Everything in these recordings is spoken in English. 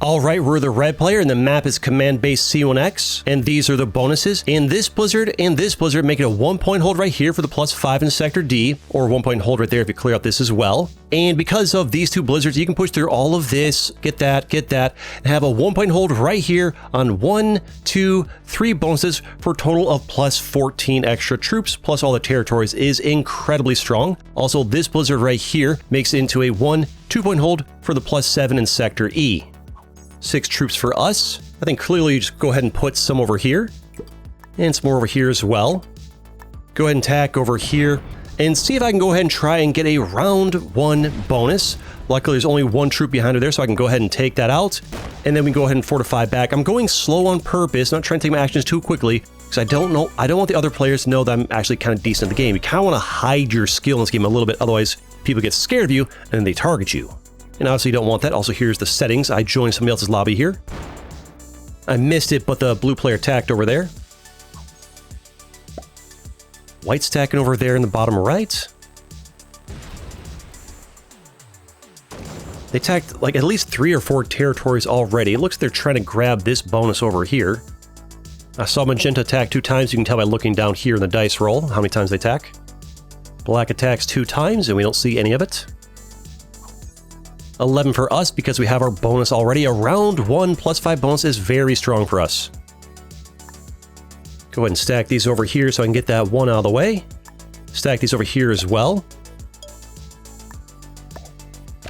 Alright, we're the red player and the map is command base C1X, and these are the bonuses. In this blizzard make it a 1 point hold right here for the +5 in sector D, or 1 point hold right there if you clear out this as well. And because of these two blizzards, you can push through all of this, get that, and have a 1 point hold right here on 1, 2, 3 bonuses for a total of +14 extra troops, plus all the territories is incredibly strong. Also, this blizzard right here makes it into a 1, 2 point hold for the +7 in sector E. 6 troops for us. I think clearly you just go ahead and put some over here, and some more over here as well. Go ahead and tack over here, and see if I can go ahead and try and get a round 1 bonus. Luckily, there's only 1 troop behind her there, so I can go ahead and take that out, and then we can go ahead and fortify back. I'm going slow on purpose, not trying to take my actions too quickly, because I don't want the other players to know that I'm actually kind of decent at the game. You kind of want to hide your skill in this game a little bit, otherwise people get scared of you, and then they target you. And obviously you don't want that. Also, here's the settings. I joined somebody else's lobby here. I missed it, but the blue player tacked over there. White's tacking over there in the bottom right. They tacked like at least 3 or 4 territories already. It looks like they're trying to grab this bonus over here. I saw Magenta attack 2 times. You can tell by looking down here in the dice roll how many times they attack. Black attacks 2 times, and we don't see any of it. 11 for us because we have our bonus already. A round 1 +5 bonus is very strong for us. Go ahead and stack these over here so I can get that 1 out of the way. Stack these over here as well.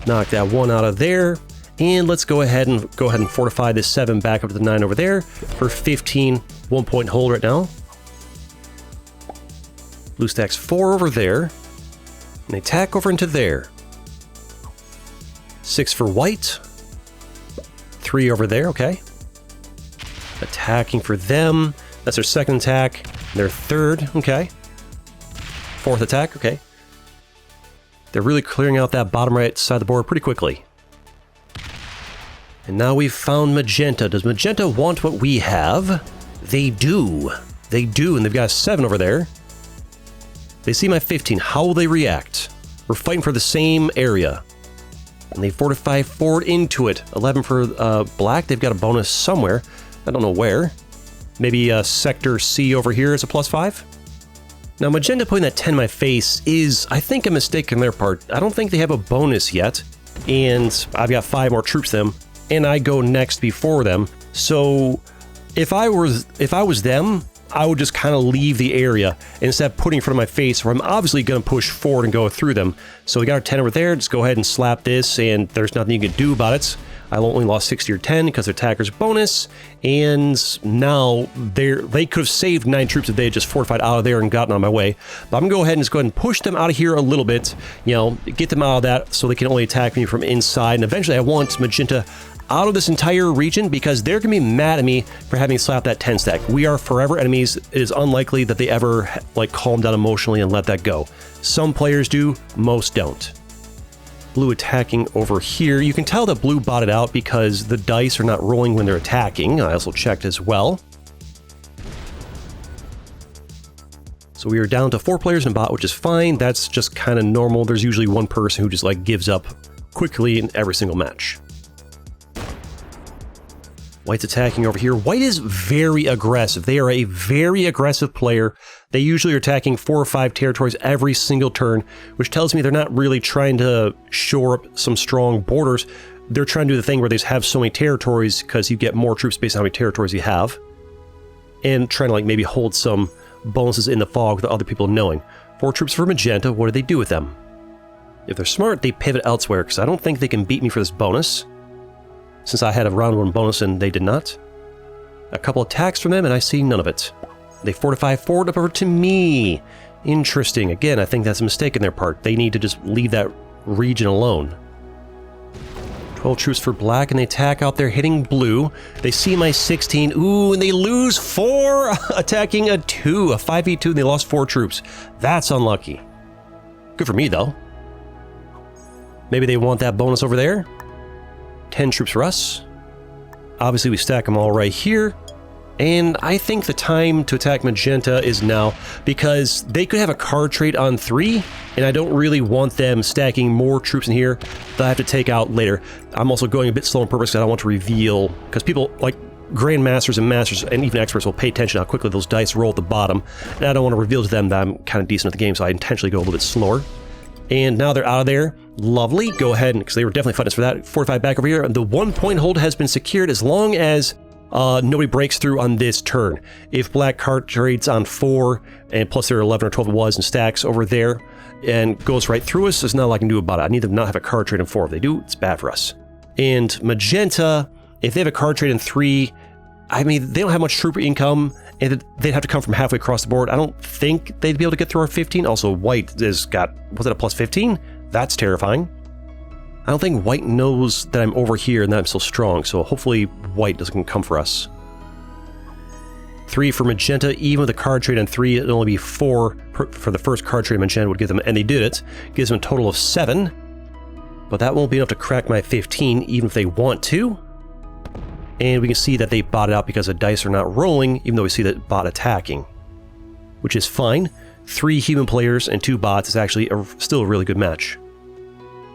Knock that 1 out of there. And let's go ahead and fortify this 7 back up to the 9 over there for 15 1 point hold right now. Blue stacks 4 over there. And they tack over into there. 6 for white. 3 over there, okay. Attacking for them. That's their second attack. Their third, okay. 4th attack, okay. They're really clearing out that bottom right side of the board pretty quickly. And now we've found Magenta. Does Magenta want what we have? They do. They do, and they've got a 7 over there. They see my 15. How will they react? We're fighting for the same area. And they fortify forward into it. 11 for black. They've got a bonus somewhere. I don't know where. Maybe sector C over here is a +5. Now, Magenta putting that 10 in my face is, I think, a mistake on their part. I don't think they have a bonus yet. And I've got 5 more troops them. And I go next before them. So if I was them, I would just kind of leave the area instead of putting in front of my face where I'm obviously going to push forward and go through them. So we got our 10 over there. Just go ahead and slap this, and there's nothing you can do about it. I only lost 60 or 10 because their attacker's bonus, and now they could have saved 9 troops if they had just fortified out of there and gotten on my way. But I'm going to go ahead and just go ahead and push them out of here a little bit, you know, get them out of that so they can only attack me from inside. And eventually I want Magenta out of this entire region because they're going to be mad at me for having slapped that 10 stack. We are forever enemies. It is unlikely that they ever like calm down emotionally and let that go. Some players do, most don't. Blue attacking over here. You can tell that blue botted out because the dice are not rolling when they're attacking. I also checked as well. So we are down to 4 players in bot, which is fine. That's just kind of normal. There's usually one person who just like gives up quickly in every single match. White's attacking over here. White is very aggressive. They are a very aggressive player. They usually are attacking 4 or 5 territories every single turn, which tells me they're not really trying to shore up some strong borders. They're trying to do the thing where they just have so many territories because you get more troops based on how many territories you have. And trying to like maybe hold some bonuses in the fog without other people knowing. 4 troops for Magenta. What do they do with them? If they're smart, they pivot elsewhere because I don't think they can beat me for this bonus. Since I had a round 1 bonus and they did not. A couple attacks from them and I see none of it. They fortify forward over to me. Interesting. Again, I think that's a mistake on their part. They need to just leave that region alone. 12 troops for black and they attack out there hitting blue. They see my 16. Ooh, and they lose 4 attacking a 2. A 5v2 and they lost 4 troops. That's unlucky. Good for me though. Maybe they want that bonus over there. 10 troops for us. Obviously, we stack them all right here. And I think the time to attack magenta is now, because they could have a card trade on 3, and I don't really want them stacking more troops in here that I have to take out later. I'm also going a bit slow on purpose because I don't want to reveal, because people like grandmasters and masters and even experts will pay attention how quickly those dice roll at the bottom, and I don't want to reveal to them that I'm kind of decent at the game, so I intentionally go a little bit slower. And now they're out of there. Lovely. Go ahead, because they were definitely fighting us for that. Fortify back over here. The 1 point hold has been secured as long as nobody breaks through on this turn. If black card trades on 4, and plus their 11 or 12 it was, and stacks over there, and goes right through us, there's not a lot I can do about it. I need them to not have a card trade in 4. If they do, it's bad for us. And magenta, if they have a card trade in 3, I mean, they don't have much trooper income, and they'd have to come from halfway across the board. I don't think they'd be able to get through our 15. Also, white has got, was it a plus 15? That's terrifying. I don't think white knows that I'm over here and that I'm so strong, so hopefully white doesn't come for us. 3 for magenta, even with a card trade on 3, it'd only be 4 for the first card trade magenta would give them, and they did it. Gives them a total of 7, but that won't be enough to crack my 15, even if they want to. And we can see that they botted out because the dice are not rolling, even though we see that bot attacking, which is fine. 3 human players and 2 bots is actually still a really good match.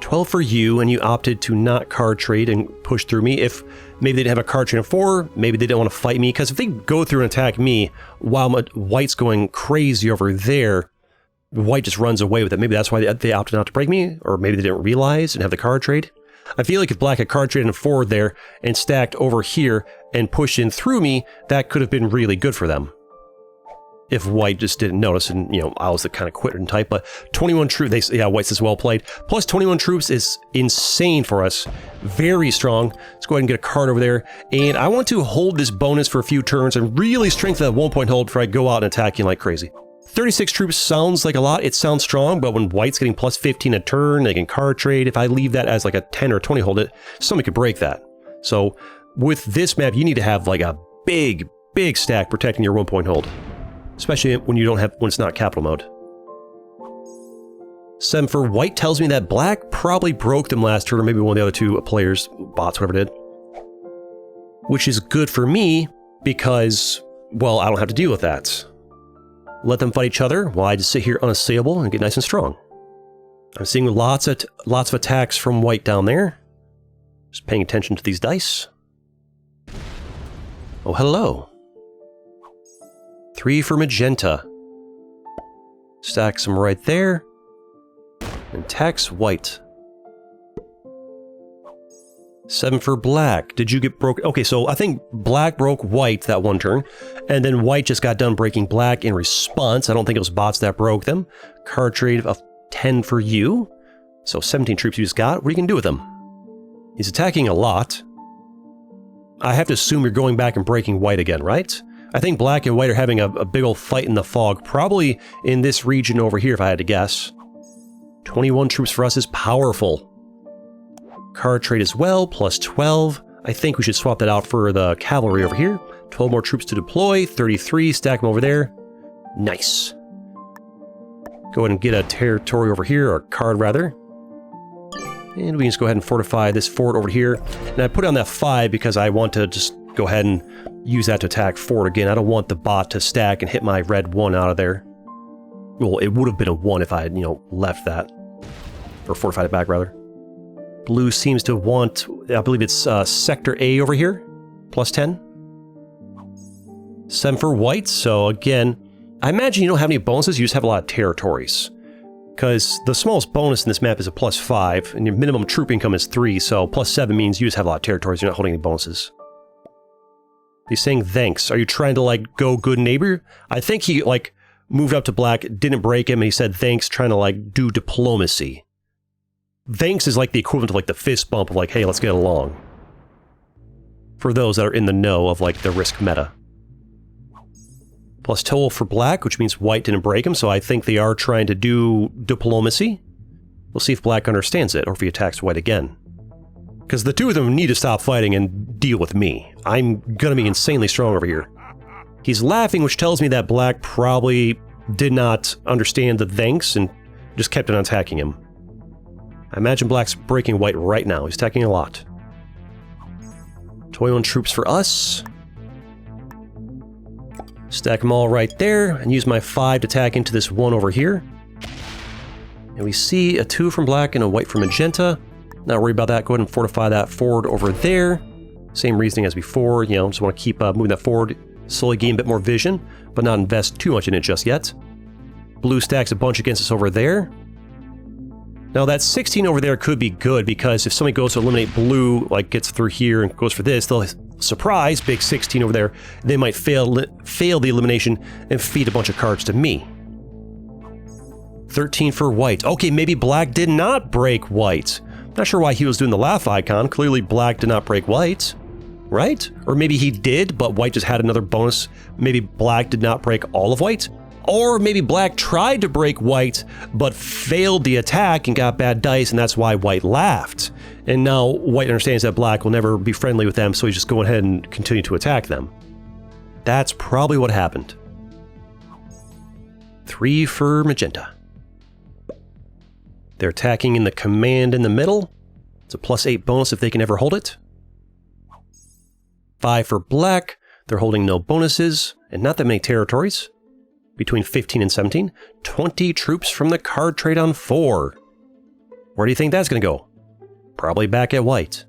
12 for you, and you opted to not card trade and push through me. If maybe they didn't have a card trade in 4, maybe they didn't want to fight me, because if they go through and attack me while white's going crazy over there, white just runs away with it. Maybe that's why they opted not to break me, or maybe they didn't realize and have the card trade. I feel like if black had card traded in 4 there and stacked over here and pushed in through me, that could have been really good for them. If white just didn't notice, and, you know, I was the kind of quitter type, but 21 troops, yeah, white says well played. Plus 21 troops is insane for us. Very strong. Let's go ahead and get a card over there. And I want to hold this bonus for a few turns and really strengthen that 1 point hold before I go out and attack you like crazy. 36 troops sounds like a lot. It sounds strong, but when white's getting plus 15 a turn, they can card trade. If I leave that as like a 10 or 20 hold, somebody could break that. So with this map, you need to have like a big stack protecting your 1 point hold. Especially when you don't have, when it's not capital mode. 7 for white tells me that black probably broke them last turn, or maybe one of the other 2 players, bots, whatever did. Which is good for me, because, well, I don't have to deal with that. Let them fight each other while I just sit here unassailable and get nice and strong. I'm seeing lots of attacks from white down there. Just paying attention to these dice. Oh, hello. 3 for magenta. Stacks them right there. And tax white. 7 for black. Did you get broken? Okay, so I think black broke white that one turn, and then white just got done breaking black in response. I don't think it was bots that broke them. Card trade of 10 for you. So 17 troops you just got. What are you going to do with them? He's attacking a lot. I have to assume you're going back and breaking white again, right? I think black and white are having a big old fight in the fog, probably in this region over here if I had to guess. 21 troops for us is powerful. Card trade as well, plus 12. I think we should swap that out for the cavalry over here. 12 more troops to deploy, 33, stack them over there. Nice. Go ahead and get a territory over here, or a card rather. And we can just go ahead and fortify this fort over here. And I put on that 5 because I want to just go ahead and use that to attack fort again. I don't want the bot to stack and hit my red 1 out of there. Well, it would have been a 1 if I had, left that. Or fortified it back, rather. Blue seems to want, I believe it's Sector A over here. Plus 10. 7 for white, so again, I imagine you don't have any bonuses, you just have a lot of territories. Because the smallest bonus in this map is a plus 5, and your minimum troop income is 3, so plus 7 means you just have a lot of territories, you're not holding any bonuses. He's saying thanks. Are you trying to, go good neighbor? I think he, moved up to black, didn't break him, and he said thanks, trying to, do diplomacy. Thanks is like the equivalent of, the fist bump of, hey, let's get along. For those that are in the know of, the risk meta. Plus toll for black, which means white didn't break him, so I think they are trying to do diplomacy. We'll see if black understands it, or if he attacks white again. Because the 2 of them need to stop fighting and deal with me. I'm gonna be insanely strong over here. He's laughing, which tells me that black probably did not understand the thanks and just kept on attacking him. I imagine black's breaking white right now. He's attacking a lot. 21 troops for us. Stack them all right there, and use my 5 to tack into this 1 over here. And we see a 2 from black and a white from magenta. Not worried about that. Go ahead and fortify that forward over there. Same reasoning as before. You know, just want to keep moving that forward. Slowly gain a bit more vision, but not invest too much in it just yet. Blue stacks a bunch against us over there. Now that 16 over there could be good, because if somebody goes to eliminate blue, like gets through here and goes for this, they'll surprise big 16 over there. They might fail the elimination and feed a bunch of cards to me. 13 for white. Okay, maybe black did not break white. Not sure why he was doing the laugh icon. Clearly black did not break white, right? Or maybe he did, but white just had another bonus. Maybe black did not break all of white. Or maybe black tried to break white, but failed the attack and got bad dice, and that's why white laughed. And now white understands that black will never be friendly with them, so he's just going ahead and continue to attack them. That's probably what happened. 3 for magenta. They're attacking in the command in the middle. It's a +8 bonus if they can ever hold it. 5 for black. They're holding no bonuses, and not that many territories. Between 15 and 17. 20 troops from the card trade on 4. Where do you think that's going to go? Probably back at white.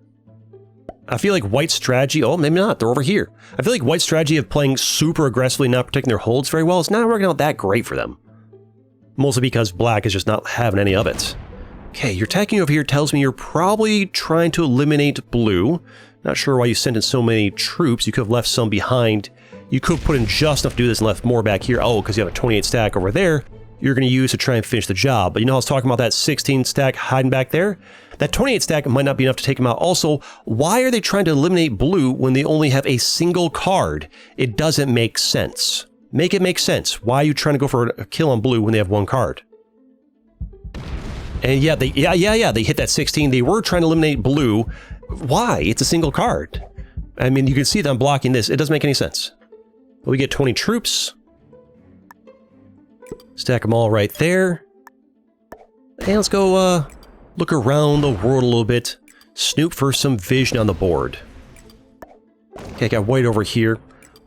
I feel like white's strategy... Oh, maybe not. They're over here. I feel like white's strategy of playing super aggressively, not protecting their holds very well, is not working out that great for them. Mostly because black is just not having any of it. Okay, your attacking over here tells me you're probably trying to eliminate blue. Not sure why you sent in so many troops. You could have left some behind. You could have put in just enough to do this and left more back here. Oh, because you have a 28 stack over there you're going to use to try and finish the job. But you know, I was talking about that 16 stack hiding back there? That 28 stack might not be enough to take him out. Also, why are they trying to eliminate blue when they only have a single card? It doesn't make sense. Make it make sense. Why are you trying to go for a kill on blue when they have one card? And yeah, they hit that 16. They were trying to eliminate blue. Why? It's a single card. I mean, you can see that I'm blocking this. It doesn't make any sense. But we get 20 troops. Stack them all right there. And let's go look around the world a little bit. Snoop for some vision on the board. Okay, I got white over here.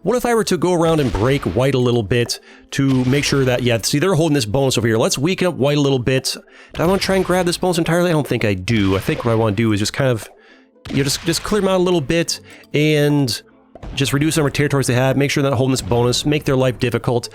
What if I were to go around and break white a little bit to make sure that, yeah, see, they're holding this bonus over here. Let's weaken up white a little bit. Do I want to try and grab this bonus entirely? I don't think I do. I think what I want to do is just kind of, you know, just clear them out a little bit and just reduce the number of territories they have, make sure they're not holding this bonus, make their life difficult.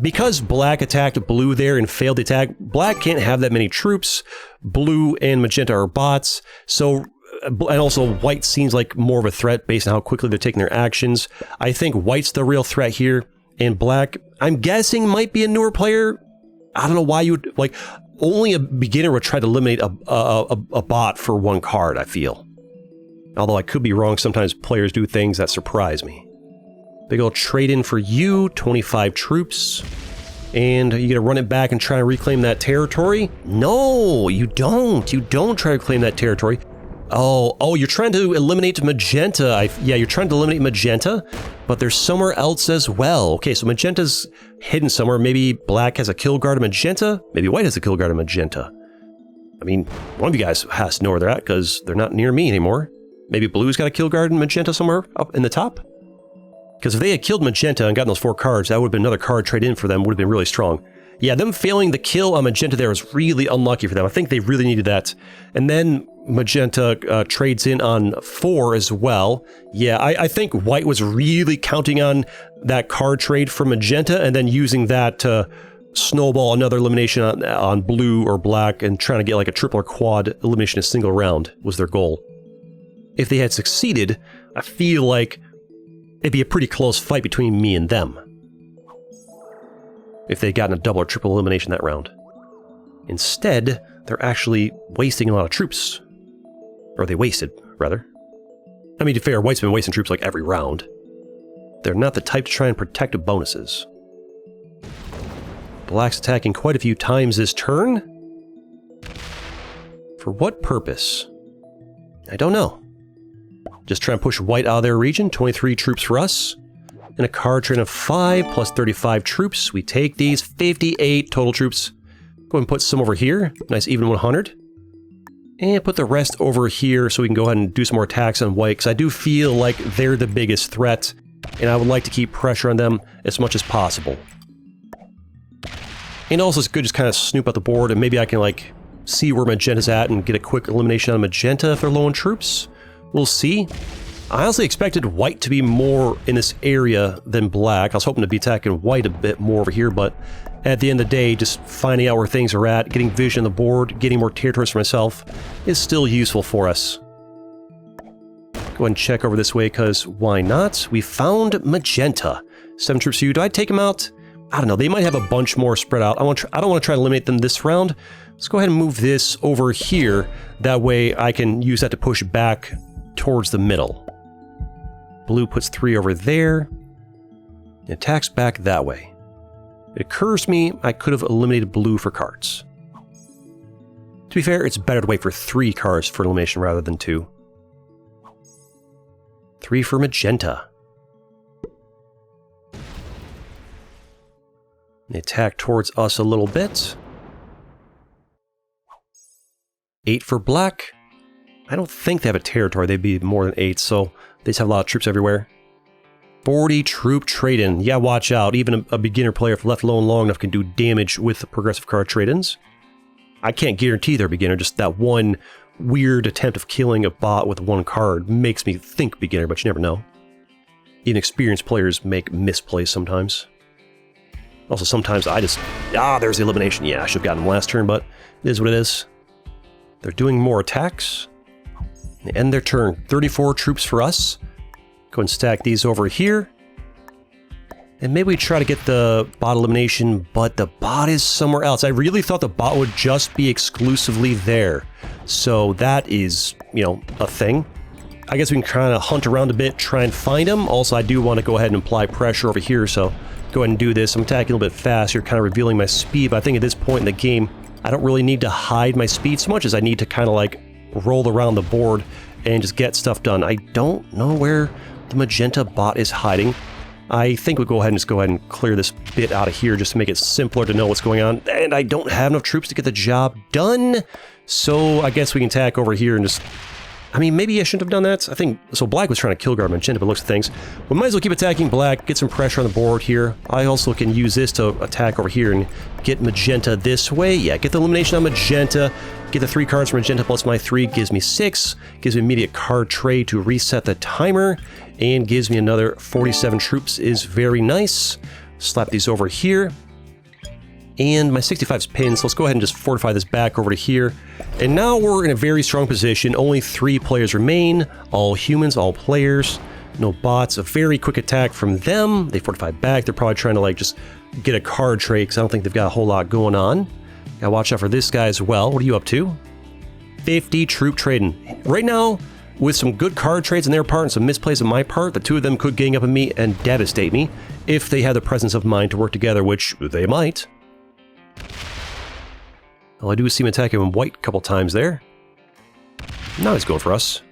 Because black attacked blue there and failed the attack, black can't have that many troops. Blue and magenta are bots, so... And also, white seems like more of a threat based on how quickly they're taking their actions. I think white's the real threat here, and black, I'm guessing, might be a newer player. I don't know why you would, like, only a beginner would try to eliminate a bot for one card, I feel. Although I could be wrong, sometimes players do things that surprise me. Big ol' trade-in for you, 25 troops. And you gotta run it back and try to reclaim that territory? No, you don't. You don't try to claim that territory. Oh, you're trying to eliminate magenta. Yeah, you're trying to eliminate magenta, but there's somewhere else as well. Okay, so magenta's hidden somewhere. Maybe black has a kill guard of magenta. Maybe white has a kill guard of magenta. I mean, one of you guys has to know where they're at because they're not near me anymore. Maybe blue's got a kill guard in magenta somewhere up in the top? Because if they had killed magenta and gotten those 4 cards, that would have been another card trade in for them, would have been really strong. Yeah, them failing the kill on magenta there was really unlucky for them. I think they really needed that. And then magenta trades in on 4 as well. Yeah, I think white was really counting on that card trade for magenta and then using that to snowball another elimination on blue or black and trying to get like a triple or quad elimination in a single round was their goal. If they had succeeded, I feel like it'd be a pretty close fight between me and them. If they'd gotten a double or triple elimination that round. Instead, they're actually wasting a lot of troops. Or they wasted, rather. I mean, to be fair, white's been wasting troops like every round. They're not the type to try and protect bonuses. Black's attacking quite a few times this turn. For what purpose? I don't know. Just try and push white out of their region. 23 troops for us. And a card train of 5 plus 35 troops. We take these 58 total troops. Go ahead and put some over here. Nice even 100. And put the rest over here so we can go ahead and do some more attacks on white, because I do feel like they're the biggest threat. and I would like to keep pressure on them as much as possible. And also it's good to just kind of snoop out the board, and maybe I can like see where Magenta's at and get a quick elimination on Magenta if they're low on troops. We'll see. I honestly expected white to be more in this area than black. I was hoping to be attacking white a bit more over here, but at the end of the day, just finding out where things are at, getting vision on the board, getting more territories for myself is still useful for us. Go ahead and check over this way, because why not? We found Magenta. 7 troops for you. Do I take them out? I don't know. They might have a bunch more spread out. I don't want to try to eliminate them this round. Let's go ahead and move this over here. That way I can use that to push back towards the middle. Blue puts 3 over there. It attacks back that way. It occurs to me I could have eliminated blue for cards. To be fair, it's better to wait for 3 cards for elimination rather than 2. 3 for Magenta. They attack towards us a little bit. 8 for black. I don't think they have a territory. They'd be more than 8, so they just have a lot of troops everywhere. 40 troop trade-in. Yeah, watch out. Even a beginner player, if left alone long enough, can do damage with the progressive card trade-ins. I can't guarantee they're beginner, just that one weird attempt of killing a bot with 1 card makes me think beginner, but you never know. Even experienced players make misplays sometimes. Also, sometimes I just... there's the elimination. Yeah, I should have gotten them last turn, but it is what it is. They're doing more attacks. They end their turn. 34 troops for us. Go and stack these over here. And maybe we try to get the bot elimination, but the bot is somewhere else. I really thought the bot would just be exclusively there. So that is, you know, a thing. I guess we can kind of hunt around a bit, try and find him. Also, I do want to go ahead and apply pressure over here, so go ahead and do this. I'm attacking a little bit fast. You're kind of revealing my speed, but I think at this point in the game, I don't really need to hide my speed so much as I need to kind of like roll around the board and just get stuff done. I don't know where the Magenta bot is hiding. I think we'll go ahead and clear this bit out of here just to make it simpler to know what's going on. And I don't have enough troops to get the job done. So I guess we can attack over here and just... I mean, maybe I shouldn't have done that. I think... So black was trying to kill guard Magenta, but looks at things. We might as well keep attacking black, get some pressure on the board here. I also can use this to attack over here and get Magenta this way. Yeah, get the elimination on Magenta. Get the 3 cards from Magenta plus my 3 gives me 6. Gives me immediate card trade to reset the timer. And gives me another 47 troops is very nice. Slap these over here. And my 65's pinned, so let's go ahead and just fortify this back over to here. And now we're in a very strong position. Only 3 players remain. All humans, all players. No bots. A very quick attack from them. They fortify back. They're probably trying to like just get a card trade because I don't think they've got a whole lot going on. Gotta watch out for this guy as well. What are you up to? 50 troop trading. Right now, with some good card trades on their part and some misplays on my part, the 2 of them could gang up on me and devastate me if they had the presence of mind to work together, which they might. Well, I do see him attacking him white a couple times there. Now he's going for us.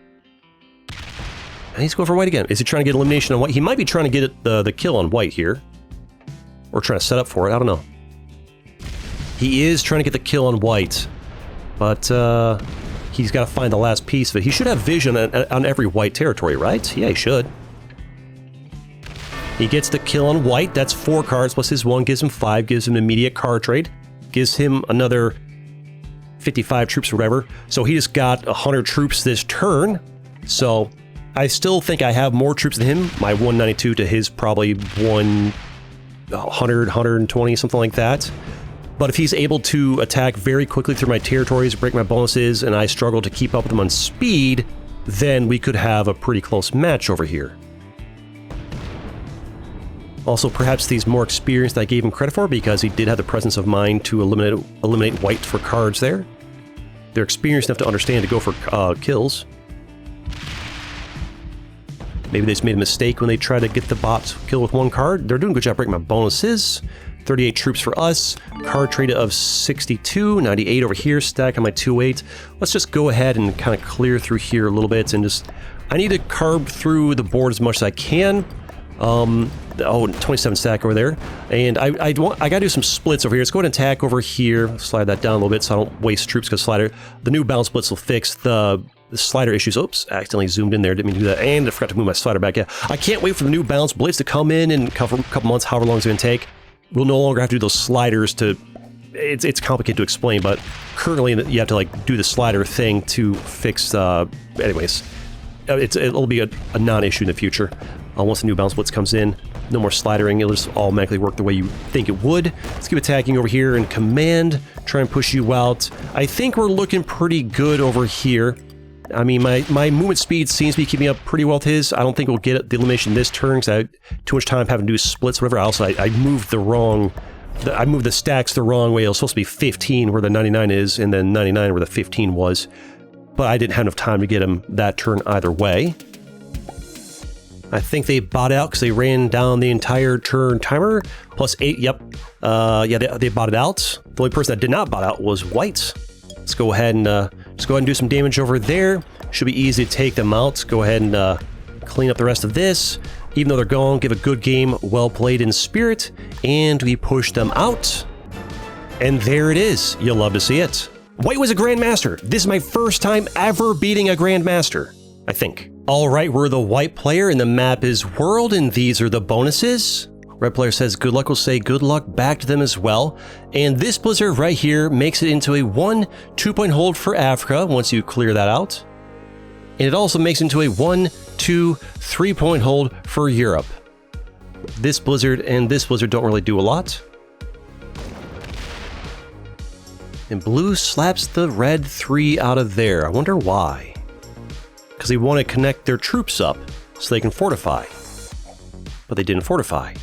And he's going for white again. Is he trying to get elimination on white? He might be trying to get the kill on white here. Or trying to set up for it. I don't know. He is trying to get the kill on white. But he's got to find the last piece of it. He should have vision on every white territory, right? Yeah, he should. He gets the kill on white. That's 4 cards plus his 1 gives him 5. Gives him an immediate card trade. Gives him another 55 troops or whatever. So he just got 100 troops this turn. So I still think I have more troops than him. My 192 to his probably 100, 120, something like that. But if he's able to attack very quickly through my territories, break my bonuses, and I struggle to keep up with him on speed, then we could have a pretty close match over here. Also, perhaps he's more experienced than I gave him credit for because he did have the presence of mind to eliminate white for cards there. They're experienced enough to understand to go for kills. Maybe they just made a mistake when they tried to get the bot kill with 1 card. They're doing a good job breaking my bonuses. 38 troops for us. Card trade of 62. 98 over here. Stack on my 2-8. Let's just go ahead and kind of clear through here a little bit and just... I need to carb through the board as much as I can. 27 stack over there. And I gotta do some splits over here. Let's go ahead and attack over here. Slide that down a little bit so I don't waste troops because the new balance splits will fix the the slider issues. Oops, accidentally zoomed in there. Didn't mean to do that. And I forgot to move my slider back. Yeah, I can't wait for the new bounce blitz to come in a couple months, however long it's going to take. We'll no longer have to do those sliders to... It's complicated to explain, but currently you have to like do the slider thing to fix... anyways, it'll be a non-issue in the future. Once the new bounce blitz comes in, no more slidering. It'll just automatically work the way you think it would. Let's keep attacking over here in command. Try and push you out. I think we're looking pretty good over here. I mean, my movement speed seems to be keeping up pretty well with his. I don't think we'll get the elimination this turn because I had too much time having to do splits, whatever. Also, I moved the wrong... I moved the stacks the wrong way. It was supposed to be 15 where the 99 is, and then 99 where the 15 was. But I didn't have enough time to get him that turn either way. I think they bought out because they ran down the entire turn timer. Plus 8, yep. Yeah, they bought it out. The only person that did not bot out was white. Let's go ahead and just go ahead and do some damage over there. Should be easy to take them out. Go ahead and clean up the rest of this. Even though they're gone, give a good game, well played in spirit. And we push them out. And there it is. You'll love to see it. White was a Grandmaster. This is my first time ever beating a Grandmaster, I think. Alright, we're the white player and the map is world, and these are the bonuses. Red player says good luck, will say good luck back to them as well. And this blizzard right here makes it into a 1-2-point hold for Africa once you clear that out. And it also makes it into a 1-2-3-point hold for Europe. This blizzard and this blizzard don't really do a lot. And blue slaps the red 3 out of there. I wonder why. Because they want to connect their troops up so they can fortify. But they didn't fortify.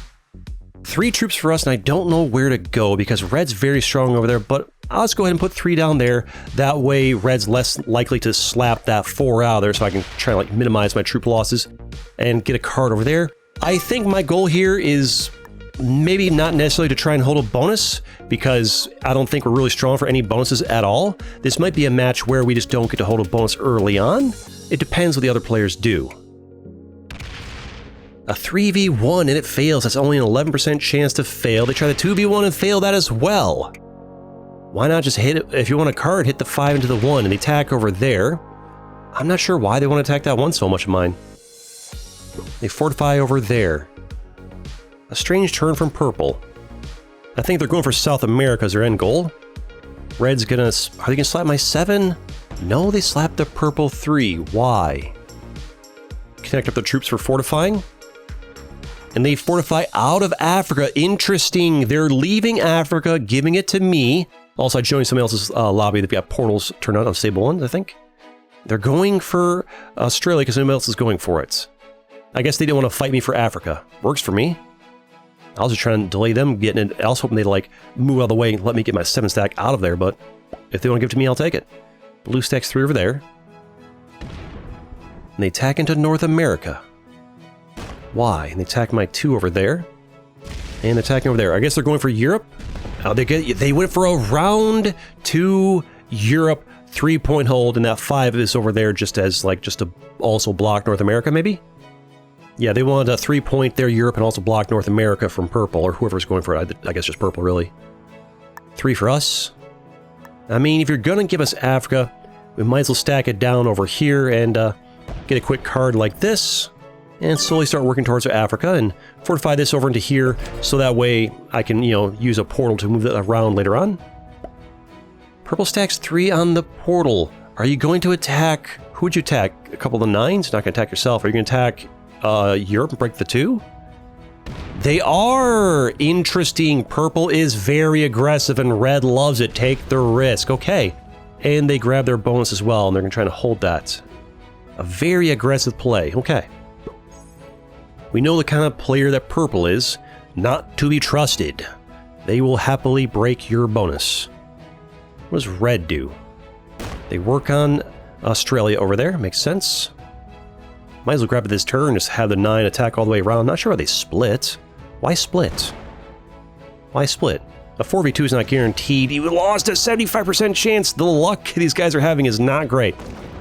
3 troops for us, and I don't know where to go because red's very strong over there, but I'll just go ahead and put 3 down there. That way red's less likely to slap that 4 out of there, so I can try to like minimize my troop losses and get a card over there. I think my goal here is maybe not necessarily to try and hold a bonus, because I don't think we're really strong for any bonuses at all. This might be a match where we just don't get to hold a bonus early on. It depends what the other players do. A 3v1 and it fails. That's only an 11% chance to fail. They try the 2v1 and fail that as well. Why not just hit it? If you want a card, hit the 5 into the 1 and the attack over there. I'm not sure why they want to attack that 1 so much of mine. They fortify over there. A strange turn from purple. I think they're going for South America as their end goal. Red's gonna... Are they gonna slap my 7? No, they slapped the purple 3. Why? Connect up the troops for fortifying. And they fortify out of Africa. Interesting. They're leaving Africa, giving it to me. Also, I joined somebody else's lobby. They've got portals turned on stable ones, I think. They're going for Australia because somebody else is going for it. I guess they didn't want to fight me for Africa. Works for me. I was just trying to delay them getting it. I was hoping they'd like move out of the way and let me get my 7 stack out of there, but if they want to give it to me, I'll take it. Blue stacks 3 over there. And they attack into North America. Why? And they attack my 2 over there. And attacking over there. I guess they're going for Europe. They went for a round 2 Europe 3-point hold, and that 5 is over there just as like just to also block North America, maybe? Yeah, they wanted a 3-point there, Europe, and also block North America from purple, or whoever's going for it. I guess just purple, really. 3 for us. I mean, if you're going to give us Africa, we might as well stack it down over here and get a quick card like this, and slowly start working towards Africa, and fortify this over into here, so that way I can, you know, use a portal to move that around later on. Purple stacks 3 on the portal. Are you going to attack... Who would you attack? A couple of the 9s? You're not going to attack yourself. Are you going to attack... Europe and break the 2? They are! Interesting. Purple is very aggressive and red loves it. Take the risk. Okay. And they grab their bonus as well, and they're going to try to hold that. A very aggressive play. Okay. We know the kind of player that purple is. Not to be trusted. They will happily break your bonus. What does red do? They work on Australia over there. Makes sense. Might as well grab it this turn, just have the 9 attack all the way around. Not sure why they split. Why split? Why split? A 4v2 is not guaranteed. You lost a 75% chance. The luck these guys are having is not great.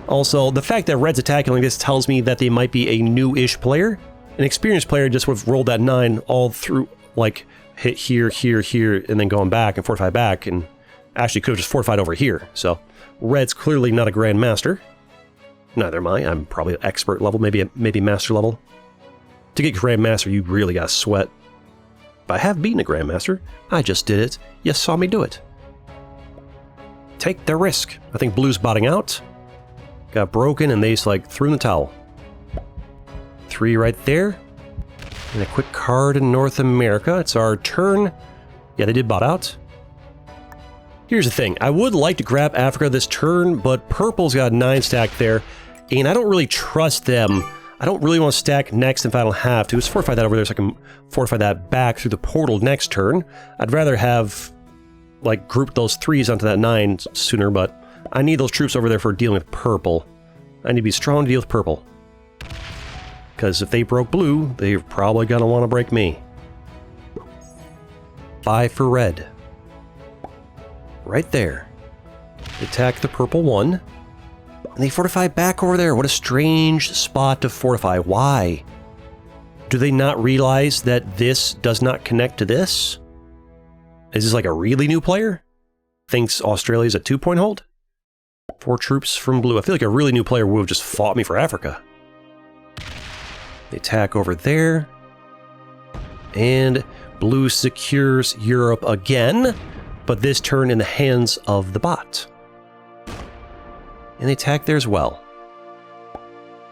Also, the fact that red's attacking like this tells me that they might be a new-ish player. An experienced player just would have rolled that 9 all through, like, hit here, here, here, and then going back and fortify back, and actually could have just fortified over here. So, red's clearly not a Grandmaster. Neither am I. I'm probably expert level, maybe master level. To get Grandmaster, you really gotta sweat. But I have beaten a Grandmaster. I just did it. You saw me do it. Take the risk. I think blue's botting out. Got broken and they just like threw in the towel. 3 right there. And a quick card in North America. It's our turn. Yeah, they did bot out. Here's the thing. I would like to grab Africa this turn, but purple's got 9 stacked there. And I don't really trust them. I don't really want to stack next if I don't have to. Let's fortify that over there so I can fortify that back through the portal next turn. I'd rather have, like, grouped those 3s onto that 9 sooner, but I need those troops over there for dealing with purple. I need to be strong to deal with purple. Because if they broke blue, they're probably going to want to break me. 5 for red. Right there. Attack the purple 1. And they fortify back over there. What a strange spot to fortify. Why? Do they not realize that this does not connect to this? Is this like a really new player? Thinks Australia's a 2-point hold? 4 troops from blue. I feel like a really new player would have just fought me for Africa. They attack over there. And blue secures Europe again, but this turn in the hands of the bot. And they attack there as well.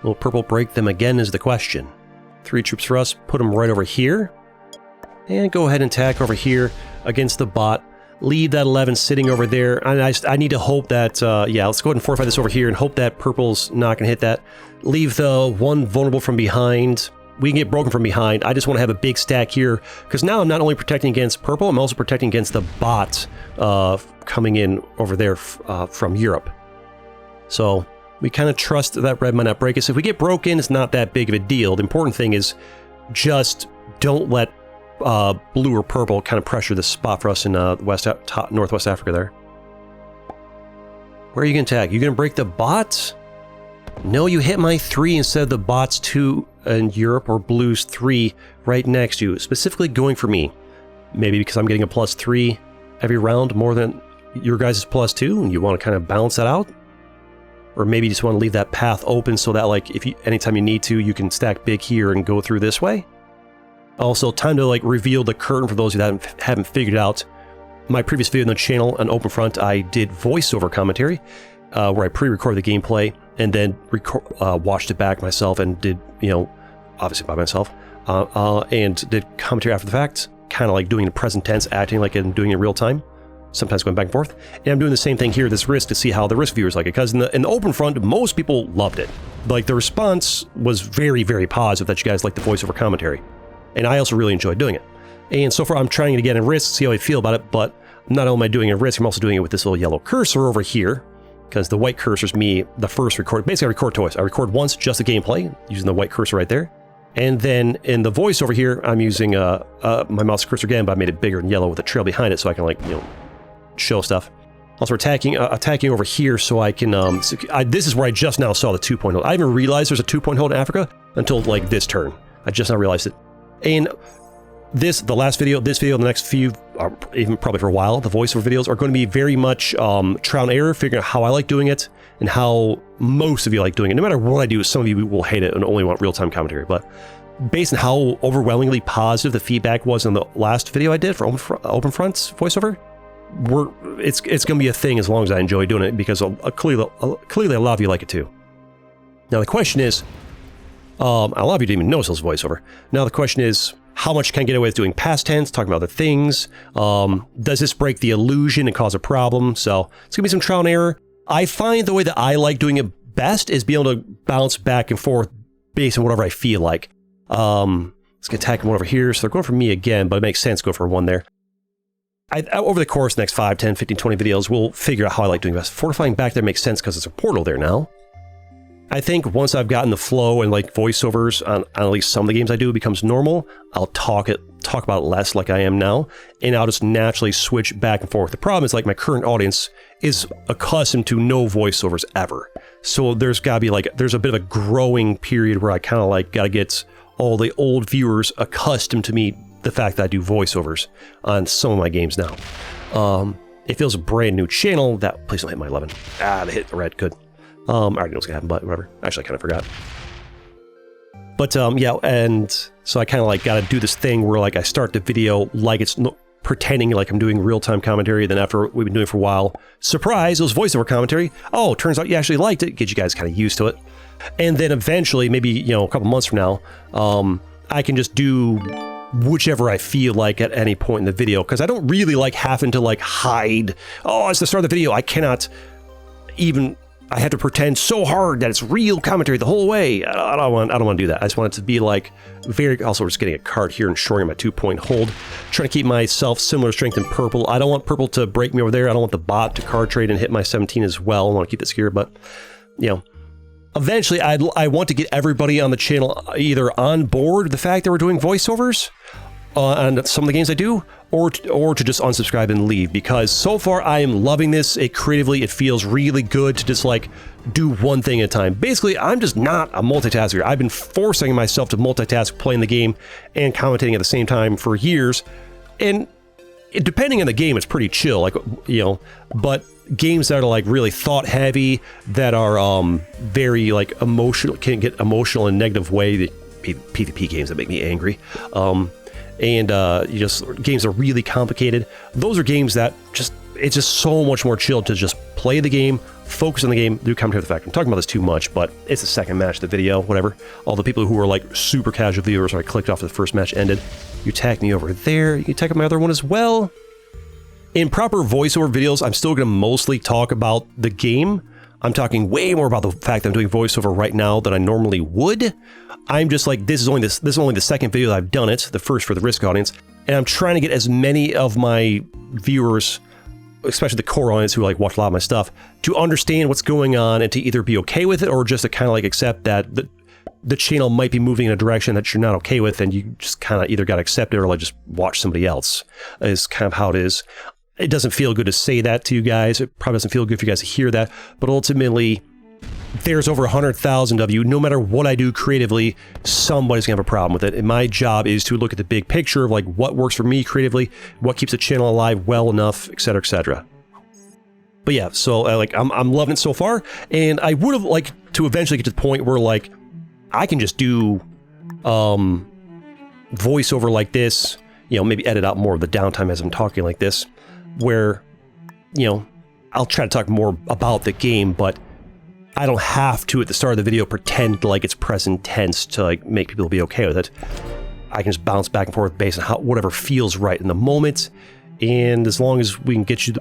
Will purple break them again is the question. 3 troops for us, put them right over here. And go ahead and attack over here against the bot. Leave that 11 sitting over there. And I need to hope that, yeah, let's go ahead and fortify this over here and hope that purple's not going to hit that. Leave the 1 vulnerable from behind. We can get broken from behind. I just want to have a big stack here, because now I'm not only protecting against purple, I'm also protecting against the bot coming in over there from Europe. So we kind of trust that red might not break us. If we get broken, it's not that big of a deal. The important thing is just don't let blue or purple kind of pressure this spot for us in Northwest Africa there. Where are you going to attack? You going to break the bot? No, you hit my 3 instead of the bot's 2 in Europe, or blue's 3 right next to you, specifically going for me. Maybe because I'm getting a +3 every round more than your guys' +2, and you want to kind of balance that out? Or maybe you just want to leave that path open so that, like, if you, anytime you need to, you can stack big here and go through this way. Also, time to, like, reveal the curtain for those of you that haven't figured it out. My previous video on the channel, on Open Front, I did voiceover commentary, where I pre-recorded the gameplay and then watched it back myself and did, you know, obviously by myself, and did commentary after the fact, kind of like doing the present tense, acting like I'm doing it in real time. Sometimes going back and forth. And I'm doing the same thing here, this Risk, to see how the Risk viewers like it. Because in the Open Front, most people loved it. Like, the response was very, very positive that you guys liked the voiceover commentary. And I also really enjoyed doing it. And so far, I'm trying to get in Risk, see how I feel about it. But not only am I doing it in Risk, I'm also doing it with this little yellow cursor over here. Because the white cursor is me, the first record. Basically, I record twice. I record once, just the gameplay, using the white cursor right there. And then in the voice over here, I'm using my mouse cursor again, but I made it bigger and yellow with a trail behind it so I can, like, you know, show stuff. Also attacking over here so I can, this is where I just now saw the 2-point hold. I didn't realize there's a 2-point hold in Africa until, like, this turn. I just now realized it. And the last video, this video, the next few, even probably for a while, the voiceover videos are going to be very much trial and error, figuring out how I like doing it and how most of you like doing it. No matter what I do, some of you will hate it and only want real-time commentary, but based on how overwhelmingly positive the feedback was in the last video I did for Open Front's voiceover, it's going to be a thing as long as I enjoy doing it, because clearly a lot of you like it too. Now the question is, a lot of you didn't even notice this voiceover. Now the question is, how much can I get away with doing past tense, talking about other things? Does this break the illusion and cause a problem? So it's going to be some trial and error. I find the way that I like doing it best is being able to bounce back and forth based on whatever I feel like. Let's get attacking one over here. So they're going for me again, but it makes sense to go for one there. Over the course of the next 5, 10, 15, 20 videos, we'll figure out how I like doing best. Fortifying back there makes sense because it's a portal there now. I think once I've gotten the flow and, like, voiceovers on at least some of the games I do, it becomes normal. I'll talk about it less like I am now, and I'll just naturally switch back and forth. The problem is, like, my current audience is accustomed to no voiceovers ever. So there's got to be, like, there's a bit of a growing period where I kind of, like, got to get all the old viewers accustomed to me, the fact that I do voiceovers on some of my games now. It feels a brand new channel. That, please don't hit my 11. Ah, they hit the red, good. I already know what's gonna happen, but whatever. Actually, I kind of forgot. But yeah, and so I kind of like got to do this thing where like I start the video like it's pretending like I'm doing real-time commentary. Then after we've been doing it for a while, surprise, it was voiceover commentary. Oh, turns out you actually liked it. Get you guys kind of used to it. And then eventually, maybe, you know, a couple months from now, I can just do whichever I feel like at any point in the video, because I don't really like having to like hide. Oh, it's the start of the video. I cannot even. I have to pretend so hard that it's real commentary the whole way. I don't want to do that. I just want it to be like very. Also, we're just getting a card here and showing my 2-point hold. Trying to keep myself similar strength in purple. I don't want purple to break me over there. I don't want the bot to card trade and hit my 17 as well. I want to keep this here, but you know. Eventually, I want to get everybody on the channel either on board with the fact that we're doing voiceovers on some of the games I do, or to just unsubscribe and leave, because so far I am loving this. It feels really good to just like do one thing at a time. Basically, I'm just not a multitasker. I've been forcing myself to multitask playing the game and commentating at the same time for years, and depending on the game, it's pretty chill, like, you know, but games that are like really thought heavy, that are very like emotional, can get emotional in a negative way, the PvP games that make me angry, and you just games that are really complicated, those are games that just, it's just so much more chill to just play the game, focus on the game, do commentary. The fact I'm talking about this too much, but it's the second match of the video, whatever. All the people who are like super casual viewers, I clicked off the first match ended. You tagged me over there, you tagged my other one as well. In proper voiceover videos, I'm still going to mostly talk about the game. I'm talking way more about the fact that I'm doing voiceover right now than I normally would. I'm just like, this is only the second video that I've done it, the first for the Risk audience, and I'm trying to get as many of my viewers, especially the core audience who like watch a lot of my stuff, to understand what's going on and to either be okay with it or just to kind of like accept that the channel might be moving in a direction that you're not okay with, and you just kind of either got to accept it or like just watch somebody else, is kind of how it is. It doesn't feel good to say that to you guys. It probably doesn't feel good for you guys to hear that, but ultimately, there's over 100,000 of you. No matter what I do creatively, somebody's gonna have a problem with it. And my job is to look at the big picture of like what works for me creatively, what keeps the channel alive well enough, etc., etc. But yeah, so like I'm loving it so far, and I would have liked to eventually get to the point where like I can just do voiceover like this, you know, maybe edit out more of the downtime as I'm talking like this, where, you know, I'll try to talk more about the game, but I don't have to at the start of the video pretend like it's present tense to like make people be okay with it. I can just bounce back and forth based on whatever feels right in the moment, and as long as we can get you,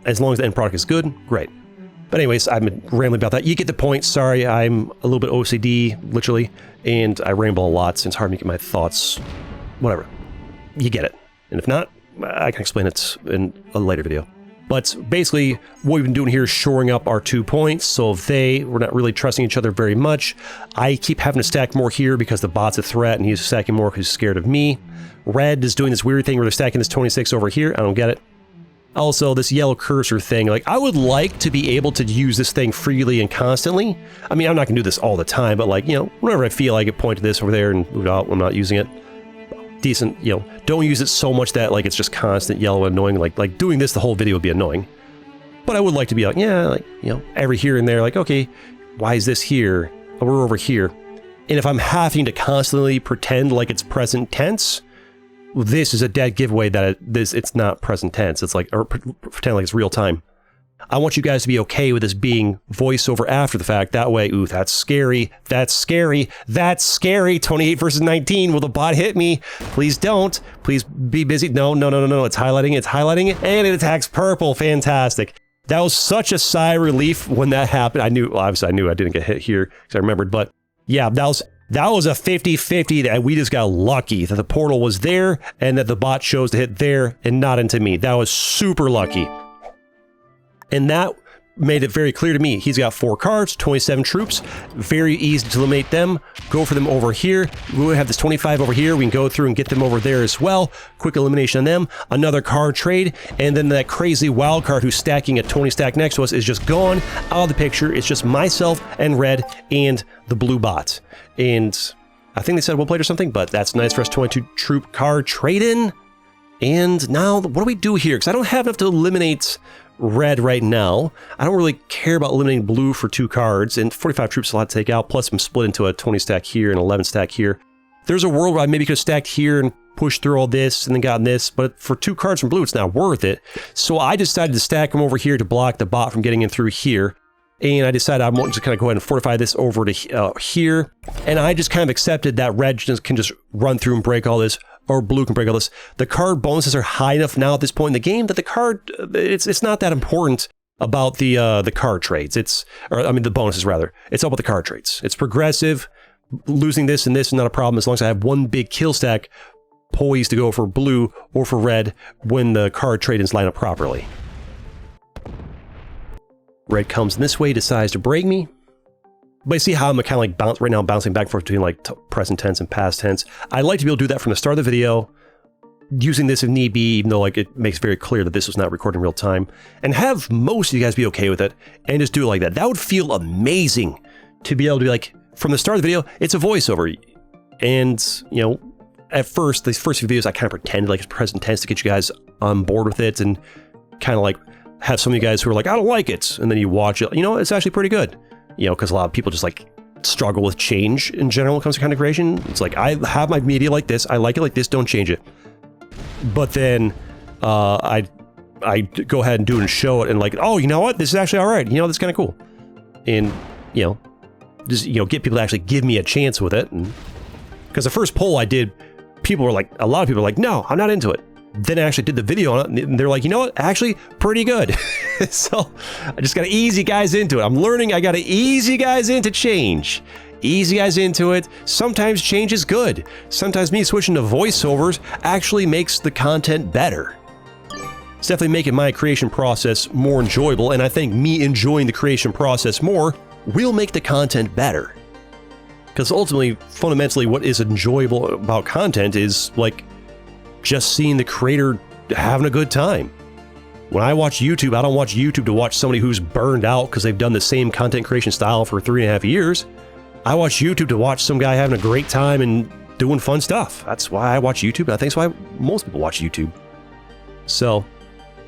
as long as the end product is good, great. But anyways, I've been rambling about that. You get the point. Sorry, I'm a little bit OCD, literally, and I ramble a lot, so it's hard to get my thoughts. Whatever. You get it. And if not, I can explain it in a later video. But basically, what we've been doing here is shoring up our 2 points. So if we're not really trusting each other very much. I keep having to stack more here because the bot's a threat, and he's stacking more because he's scared of me. Red is doing this weird thing where they're stacking this 26 over here. I don't get it. Also, this yellow cursor thing, like, I would like to be able to use this thing freely and constantly. I mean, I'm not going to do this all the time, but like, you know, whenever I feel like it, point to this over there and move it out when I'm not using it. Decent, you know, don't use it so much that like it's just constant yellow and annoying. Like doing this the whole video would be annoying. But I would like to be like, yeah, like, you know, every here and there, like, okay, why is this here? Oh, we're over here. And if I'm having to constantly pretend like it's present tense, this is a dead giveaway that it's not present tense. It's like, or pretend like it's real time. I want you guys to be okay with this being voiceover after the fact. That way, ooh, that's scary. That's scary. That's scary. 28 versus 19. Will the bot hit me? Please don't. Please be busy. No. It's highlighting. It's highlighting it, and it attacks purple. Fantastic. That was such a sigh of relief when that happened. I knew, well, obviously I knew I didn't get hit here because I remembered, but yeah, that was a 50-50 that we just got lucky that the portal was there and that the bot chose to hit there and not into me. That was super lucky. And that made it very clear to me. He's got 4 cards, 27 troops, very easy to eliminate them. Go for them over here. We have this 25 over here. We can go through and get them over there as well. Quick elimination on them. Another card trade. And then that crazy wild card who's stacking a 20 stack next to us is just gone out of the picture. It's just myself and red and the blue bot. And I think they said well played or something, but that's nice for us. 22 troop card trade in. And now what do we do here? Because I don't have enough to eliminate red right now. I don't really care about eliminating blue for 2 cards, and 45 troops is a lot to take out, plus I'm split into a 20 stack here and 11 stack here. There's a world where I maybe could have stacked here and pushed through all this and then gotten this, but for 2 cards from blue, it's not worth it. So I decided to stack them over here to block the bot from getting in through here. And I decided I want to kind of go ahead and fortify this over to here. And I just kind of accepted that red can just run through and break all this, or blue can break all this. The card bonuses are high enough now at this point in the game that the card, it's not that important about the card trades. The bonuses rather. It's all about the card trades. It's progressive. Losing this and this is not a problem as long as I have one big kill stack poised to go for blue or for red when the card trade-ins line up properly. Red comes this way, decides to break me. But you see how I'm kind of like right now I'm bouncing back and forth between like present tense and past tense. I'd like to be able to do that from the start of the video, using this if need be, even though like it makes very clear that this was not recorded in real time, and have most of you guys be okay with it and just do it like that. That would feel amazing to be able to be like, from the start of the video, it's a voiceover. And, you know, at first, these first few videos, I kind of pretended like it's present tense to get you guys on board with it and kind of like have some of you guys who are like, I don't like it. And then you watch it, you know, it's actually pretty good. You know, because a lot of people just like struggle with change in general when it comes to content creation. It's like, I have my media like this. I like it like this. Don't change it. But then I go ahead and do it and show it and like, oh, you know what? This is actually all right. You know, this is kind of cool. And, you know, just, you know, get people to actually give me a chance with it. And because the first poll I did, people were like, a lot of people were like, no, I'm not into it. Then I actually did the video on it, and they're like, you know what? Actually, pretty good. So I just got to ease you guys into it. I'm learning I got to ease you guys into change. Ease you guys into it. Sometimes change is good. Sometimes me switching to voiceovers actually makes the content better. It's definitely making my creation process more enjoyable, and I think me enjoying the creation process more will make the content better. Because ultimately, fundamentally, what is enjoyable about content is like just seeing the creator having a good time. When I watch YouTube, I don't watch YouTube to watch somebody who's burned out because they've done the same content creation style for 3.5 years. I watch YouTube to watch some guy having a great time and doing fun stuff. That's why I watch YouTube, and I think that's why most people watch YouTube. So,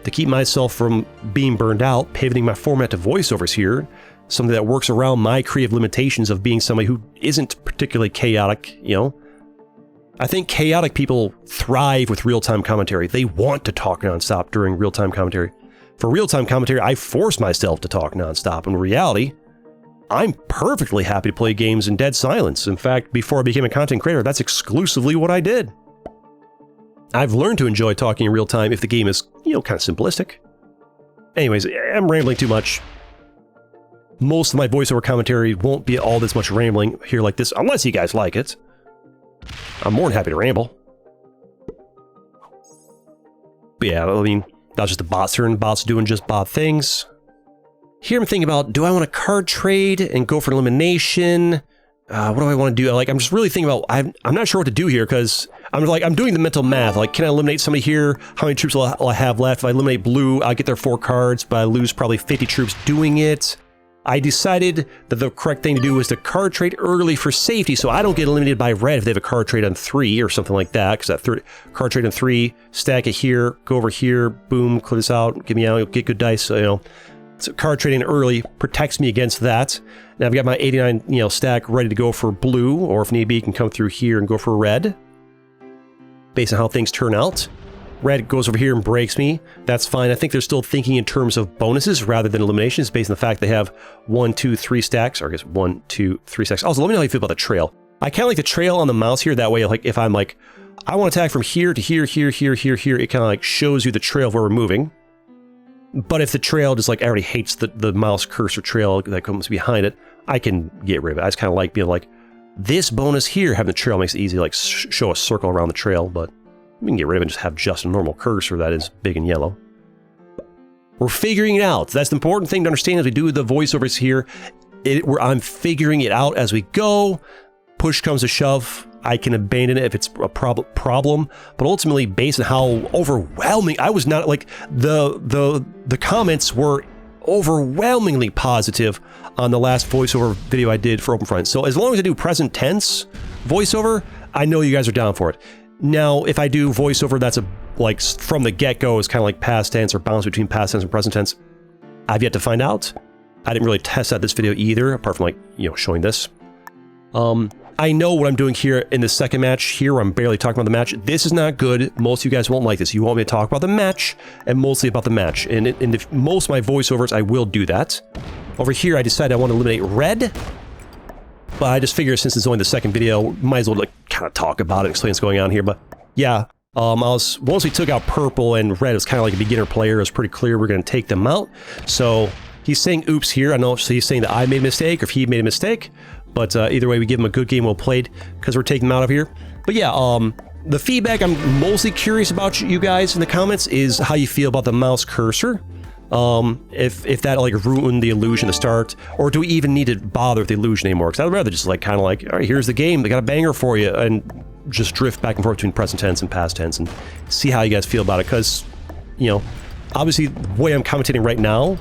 to keep myself from being burned out, pivoting my format to voiceovers here, something that works around my creative limitations of being somebody who isn't particularly chaotic, you know. I think chaotic people thrive with real-time commentary. They want to talk nonstop during real-time commentary. For real-time commentary, I force myself to talk nonstop. In reality, I'm perfectly happy to play games in dead silence. In fact, before I became a content creator, that's exclusively what I did. I've learned to enjoy talking in real time if the game is, you know, kind of simplistic. Anyways, I'm rambling too much. Most of my voiceover commentary won't be all this much rambling here like this, unless you guys like it. I'm more than happy to ramble. But yeah, I mean, that was just a bot's turn. Bots doing just bot things. Here I'm thinking about, do I want to card trade and go for an elimination? What do I want to do? Like, I'm just really thinking about, I'm not sure what to do here because I'm doing the mental math. Like, can I eliminate somebody here? How many troops will I have left? If I eliminate blue, I'll get their 4 cards, but I lose probably 50 troops doing it. I decided that the correct thing to do was to card trade early for safety, so I don't get eliminated by red if they have a card trade on 3 or something like that, because that card trade on 3, stack it here, go over here, boom, clear this out, get me out, get good dice, so, you know. So card trading early protects me against that. Now I've got my 89, you know, stack ready to go for blue, or if need be, can come through here and go for red. Based on how things turn out. Red goes over here and breaks me. That's fine. I think they're still thinking in terms of bonuses rather than eliminations based on the fact they have 1, 2, 3 stacks, or I guess 1, 2, 3 stacks. Also, let me know how you feel about the trail. I kind of like the trail on the mouse here. That way, like if I'm like, I want to attack from here to here, here, here, here, here, it kind of like shows you the trail of where we're moving. But if the trail just like already hates the mouse cursor trail that comes behind it, I can get rid of it. I just kind of like being like, this bonus here, having the trail makes it easy to like show a circle around the trail, but we can get rid of it and just have just a normal cursor that is big and yellow. We're figuring it out. That's the important thing to understand as we do the voiceovers here. I'm figuring it out as we go. Push comes to shove, I can abandon it if it's a problem. But ultimately, based on how overwhelming, I was not like the comments were overwhelmingly positive on the last voiceover video I did for OpenFront. So as long as I do present tense voiceover, I know you guys are down for it. Now, if I do voiceover, that's like from the get-go, is kind of like past tense or bounce between past tense and present tense. I've yet to find out. I didn't really test out this video either, apart from like, showing this. I know what I'm doing here in the second match here, where I'm barely talking about the match. This is not good. Most of you guys won't like this. You want me to talk about the match, and mostly about the match. And in most of my voiceovers, I will do that. Over here, I decided I want to eliminate red. But I just figured since it's only the second video, might as well like kind of talk about it, explain what's going on here. But yeah, once we took out purple and red, it was kind of like a beginner player. It was pretty clear we're going to take them out. So he's saying oops here. I know so he's saying that I made a mistake or if he made a mistake. But either way, we give him a good game well played because we're taking them out of here. But yeah, the feedback I'm mostly curious about you guys in the comments is how you feel about the mouse cursor. If that like ruined the illusion to start, or do we even need to bother with the illusion anymore? Because I'd rather just like kind of like, all right, here's the game, they got a banger for you, and just drift back and forth between present tense and past tense and see how you guys feel about it. Because, obviously the way I'm commentating right now,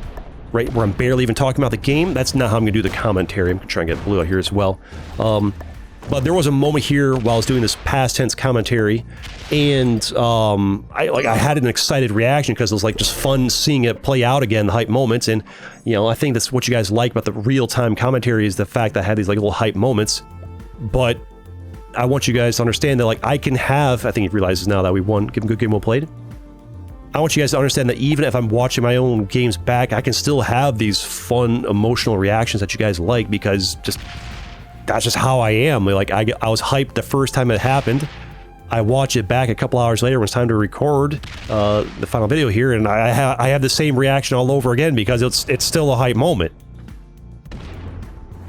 right where I'm barely even talking about the game, that's not how I'm gonna do the commentary. I'm gonna try and get blue out here as well. But there was a moment here while I was doing this past tense commentary, and I had an excited reaction because it was like just fun seeing it play out again, the hype moments. And I think that's what you guys like about the real-time commentary, is the fact that I had these like little hype moments. But I want you guys to understand that like I think he realizes now that we won, give him a good game well played. I want you guys to understand that even if I'm watching my own games back, I can still have these fun, emotional reactions that you guys like, because that's just how I am. Like I was hyped the first time it happened. I watch it back a couple hours later when it's time to record the final video here, and I have the same reaction all over again because it's still a hype moment.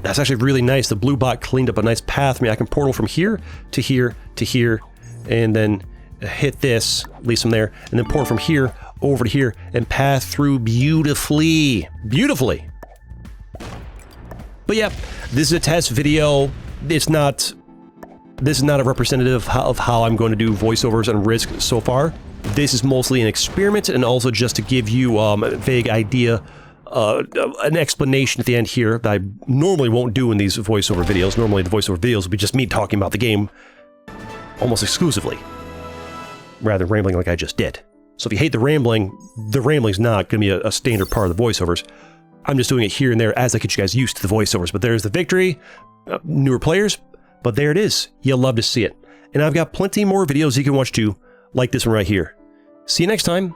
That's actually really nice. The blue bot cleaned up a nice path for me. I can portal from here to here to here, and then hit this, at least from there, and then portal from here over to here and path through beautifully. Beautifully. But yeah, this is a test video. This is not a representative of how I'm going to do voiceovers and Risk so far. This is mostly an experiment, and also just to give you a vague idea, an explanation at the end here that I normally won't do in these voiceover videos. Normally the voiceover videos will be just me talking about the game almost exclusively, rather than rambling like I just did. So if you hate the rambling's not going to be a standard part of the voiceovers. I'm just doing it here and there as I get you guys used to the voiceovers. But there's the victory, newer players, but there it is. You'll love to see it. And I've got plenty more videos you can watch too, like this one right here. See you next time.